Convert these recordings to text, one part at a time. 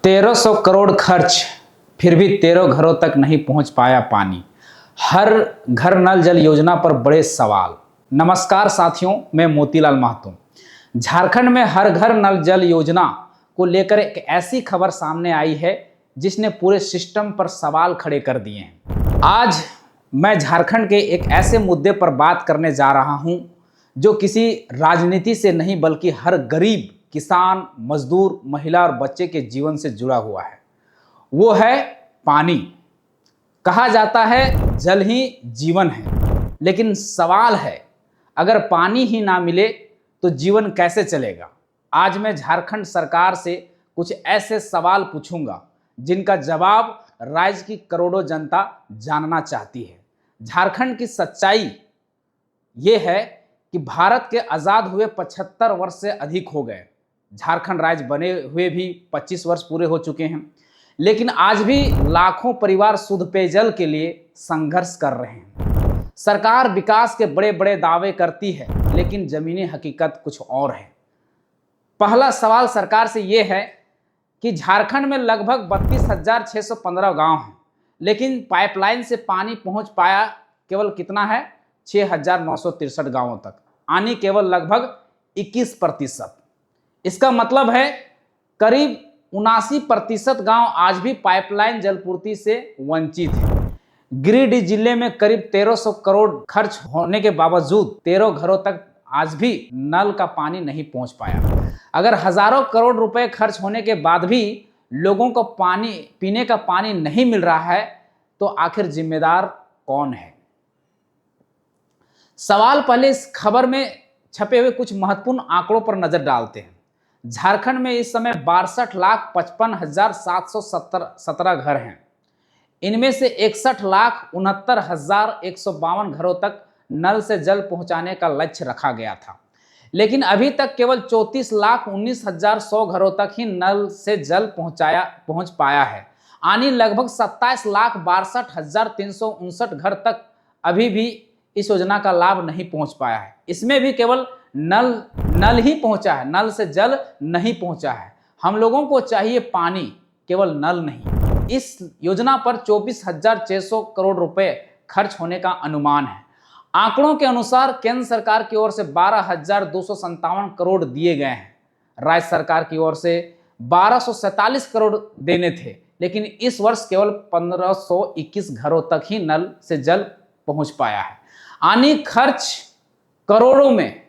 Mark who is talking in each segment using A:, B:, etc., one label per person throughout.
A: 1300 करोड़ खर्च, फिर भी 13 घरों तक नहीं पहुंच पाया पानी। हर घर नल जल योजना पर बड़े सवाल। नमस्कार साथियों, मैं मोतीलाल महतो। झारखंड में हर घर नल जल योजना को लेकर एक ऐसी खबर सामने आई है जिसने पूरे सिस्टम पर सवाल खड़े कर दिए हैं। आज मैं झारखंड के एक ऐसे मुद्दे पर बात करने जा रहा हूं जो किसी राजनीति से नहीं बल्कि हर गरीब, किसान, मजदूर, महिला और बच्चे के जीवन से जुड़ा हुआ है। वो है पानी। कहा जाता है जल ही जीवन है, लेकिन सवाल है अगर पानी ही ना मिले तो जीवन कैसे चलेगा। आज मैं झारखंड सरकार से कुछ ऐसे सवाल पूछूंगा जिनका जवाब राज्य की करोड़ों जनता जानना चाहती है। झारखंड की सच्चाई ये है कि भारत के आज़ाद हुए 75 वर्ष से अधिक हो गए। झारखंड राज्य बने हुए भी 25 वर्ष पूरे हो चुके हैं, लेकिन आज भी लाखों परिवार शुद्ध पेयजल के लिए संघर्ष कर रहे हैं। सरकार विकास के बड़े बड़े दावे करती है, लेकिन जमीनी हकीकत कुछ और है। पहला सवाल सरकार से यह है कि झारखंड में लगभग 32,615 गांव हैं, लेकिन पाइपलाइन से पानी पहुंच पाया केवल कितना है? 6,963 गांवों तक, यानी केवल लगभग 21%। इसका मतलब है करीब 79% गांव आज भी पाइपलाइन जलपूर्ति से वंचित है। गिरिडीह जिले में करीब 1300 करोड़ खर्च होने के बावजूद 13 घरों तक आज भी नल का पानी नहीं पहुंच पाया। अगर हजारों करोड़ रुपए खर्च होने के बाद भी लोगों को पानी पीने का पानी नहीं मिल रहा है, तो आखिर जिम्मेदार कौन है? सवाल पहले इस खबर में छपे हुए कुछ महत्वपूर्ण आंकड़ों पर नजर डालते हैं। झारखंड में इस समय 62,55,717 घर हैं। इनमें से 61,69,152 घरों तक नल से जल पहुंचाने का लक्ष्य रखा गया था, लेकिन अभी तक केवल 34,19,100 घरों तक ही नल से जल पहुंच पाया है, यानी लगभग 27,62,359 घर तक अभी भी इस योजना का लाभ नहीं पहुंच पाया है। इसमें भी केवल नल ही पहुंचा है, नल से जल नहीं पहुंचा है। हम लोगों को चाहिए पानी, केवल नल नहीं। इस योजना पर 24,600 करोड़ रुपए खर्च होने का अनुमान है। आंकड़ों के अनुसार केंद्र सरकार की ओर से 12,257 करोड़ दिए गए हैं। राज्य सरकार की ओर से 1,247 करोड़ देने थे, लेकिन इस वर्ष केवल 1,521 घरों तक ही नल से जल पहुंच पाया है, यानी खर्च करोड़ों में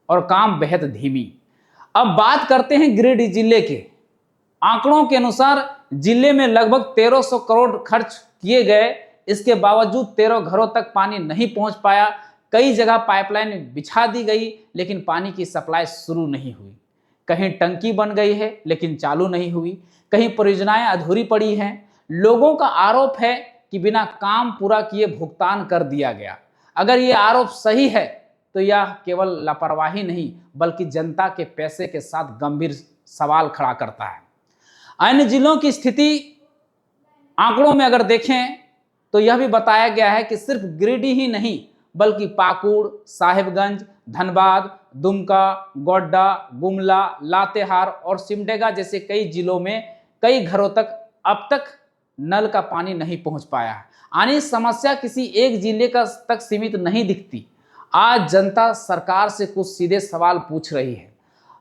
A: और काम बेहद धीमी। अब बात करते हैं गिरिडीह जिले के। आंकड़ों के अनुसार जिले में लगभग 1300 करोड़ खर्च किए गए, इसके बावजूद 13 घरों तक पानी नहीं पहुंच पाया। कई जगह पाइपलाइन बिछा दी गई, लेकिन पानी की सप्लाई शुरू नहीं हुई। कहीं टंकी बन गई है, लेकिन चालू नहीं हुई। कहीं परियोजनाएं अधूरी पड़ी हैं। लोगों का आरोप है कि बिना काम पूरा किए भुगतान कर दिया गया। अगर ये आरोप सही है तो यह केवल लापरवाही नहीं बल्कि जनता के पैसे के साथ गंभीर सवाल खड़ा करता है। अन्य जिलों की स्थिति आंकड़ों में अगर देखें तो यह भी बताया गया है कि सिर्फ गिरिडीह ही नहीं बल्कि पाकुड़, साहिबगंज, धनबाद, दुमका, गोड्डा, गुमला, लातेहार और सिमडेगा जैसे कई जिलों में कई घरों तक अब तक नल का पानी नहीं पहुंच पाया है। यानी समस्या किसी एक जिले तक सीमित नहीं दिखती। आज जनता सरकार से कुछ सीधे सवाल पूछ रही है।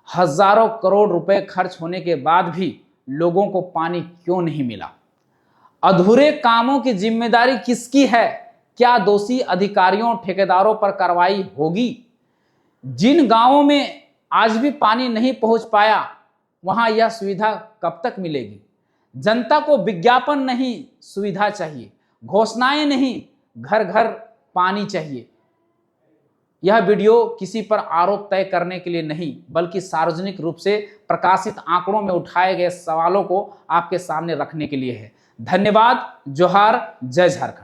A: हजारों करोड़ रुपए खर्च होने के बाद भी लोगों को पानी क्यों नहीं मिला? अधूरे कामों की जिम्मेदारी किसकी है? क्या दोषी अधिकारियों, ठेकेदारों पर कार्रवाई होगी? जिन गांवों में आज भी पानी नहीं पहुंच पाया, वहां यह सुविधा कब तक मिलेगी? जनता को विज्ञापन नहीं, सुविधा चाहिए। घोषणाएं नहीं, घर घर पानी चाहिए। यह वीडियो किसी पर आरोप तय करने के लिए नहीं बल्कि सार्वजनिक रूप से प्रकाशित आंकड़ों में उठाए गए सवालों को आपके सामने रखने के लिए है। धन्यवाद। जोहार। जय झारखंड।